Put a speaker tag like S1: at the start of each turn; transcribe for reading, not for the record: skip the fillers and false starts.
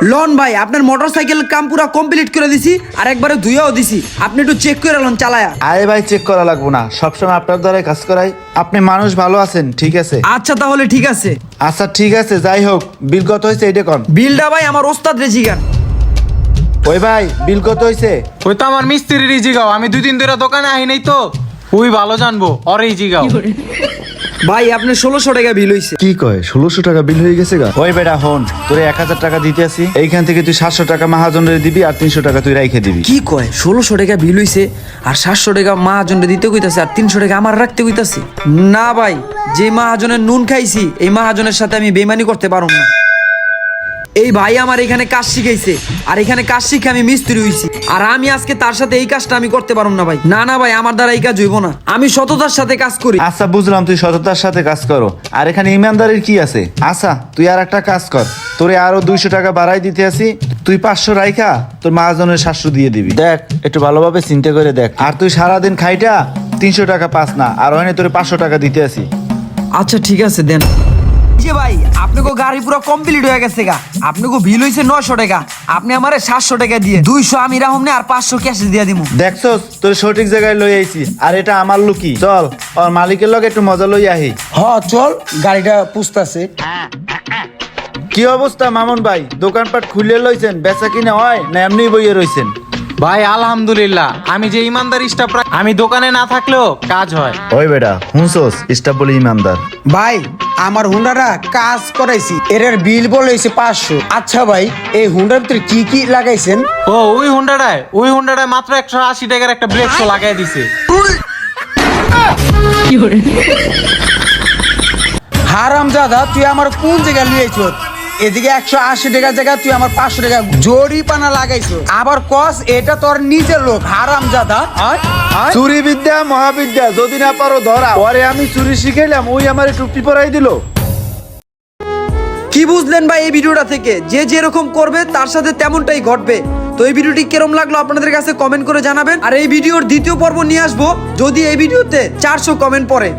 S1: Loan ভাই আপনার motorcycle কাম পুরা কমপ্লিট করে দিছি আর একবারে ধুইয়াও দিছি, আপনি একটু চেক করে লন চালায়া।
S2: আরে ভাই চেক করা লাগবো না, সবসময় আপনার দ্বারাই কাজ করাই। আপনি মানুষ ভালো আছেন, ঠিক আছে।
S1: আচ্ছা তাহলে ঠিক আছে।
S2: আচ্ছা ঠিক আছে, যাই হোক বিল কত হয়েছে এটা কোন?
S1: বিলটা ভাই আমার ওস্তাদ রেজিগান।
S2: ওই ভাই বিল কত হয়েছে?
S3: ওই তো আমার মিস্ত্রির জিগাও, আমি 2 দিন ধরে দোকানে আহি নাই তো, ওই ভালো জানবো ওর এই জিগাও।
S1: ভাই আপনার 1600 টাকা বিল হইছে।
S4: কি কয় 1600 টাকা বিল হয়ে গেছে গা?
S2: ওই বেটা হন, তোরে 1000 টাকা দিতে আসি, এইখান থেকে তুই 700 টাকা মাহাজনের দিবি আর 300 টাকা তুই রাইখে দিবি।
S1: কি কয় 1600 টাকা বিল হইছে আর 700 টাকা মাহাজনরে দিতে কইতাছে আর 300 টাকা আমার রাখতে কইতাছে? না ভাই, যে মাহাজনের নুন খাইছি এই মাহাজনের সাথে আমি বেইমানি করতে পারুম না। এই ভাই আমার এখানে কাজ শিখাইছে আর এখানে কাজ শিখে আমি মিস্ত্রি হইছি, আর আমি আজকে তার সাথে এই কাজটা আমি করতে পারুম না ভাই। না না ভাই, আমার দ্বারা এই কাজ হইব না, আমি সততার সাথে কাজ করি।
S2: আচ্ছা বুঝলাম, তুই সততার সাথে কাজ করো, আর এখানে ইমানদারির কি আছে? আচ্ছা তুই আর একটা কাজ কর, তোরে আরো 200 টাকা বাড়াই দিতে আসি, তুই 500 রাইখা তোর মাহাজনের 700 দিয়ে দিবি। দেখ একটু ভালোভাবে চিন্তা করে দেখ, আর তুই সারাদিন খাইটা 300 টাকা পাস না, আর ওখানে তোরে 500 টাকা দিতে আসি।
S1: আচ্ছা ঠিক আছে দেন। যে ভাই আপনাকে গাড়ি পুরো কমপ্লিট হয়ে গেছে গা, আপনাকে বিল হইছে 900 টাকা, আপনি আমারে 700 টাকা দিয়ে 200 আমি রাহুম না আর 500 ক্যাশ দিয়ে দিমু।
S2: দেখছস তোর সঠিক জায়গায় লই আইছি, আর এটা আমার লুকি। চল ওর মালিকের লগে একটু মজা লই আহি।
S5: হ চল, গাড়িটা পুষতাছে।
S2: কি অবস্থা মামুন ভাই, দোকানপাট খুলে লইছেন, বেচা কিনা হয় না এমনি বইয়ে রইছেন?
S3: ভাই আলহামদুলিল্লাহ, আমি যে ইমানদার স্টাফ, আমি দোকানে না থাকলেও কাজ হয়।
S2: ওই বেটা হুনছস, স্টাফ বলে ইমানদার।
S5: ভাই আমার হুন্ডারা কাজ করাইছি, এর বিল বলেছে 500। আচ্ছা ভাই, এই হুন্ডার ভিতরে কি কি লাগাইছেন?
S3: ও ওই হুন্ডাটায় মাত্র 180 টাকার একটা ব্রেক শো লাগাই দিছে।
S5: হারামজাদা, তুই আমার কোন জায়গায় লিয়েছ? এদিকে 180 টাকার জায়গায় তুই আমার 500 টাকা জরিপানা লাগাইছো, আবার কস এটা তোর নিজের লোক। হারামজাদা,
S2: চুরি বিদ্যা মহাবিদ্যা, যদি না পারো ধরা। পরে আমি চুরি শিখাইলাম, ওই আমার টুপি পরাই দিল।
S1: কি বুঝলেন ভাই এই ভিডিওটা থেকে? যে যেরকম করবে তার সাথে তেমনটাই ঘটবে। তো এই ভিডিওটি কেরম লাগলো আপনাদের কাছে কমেন্ট করে জানাবেন, আর এই ভিডিওর দ্বিতীয় পর্ব নিয়ে আসবো যদি এই ভিডিওতে 400 কমেন্ট পড়ে।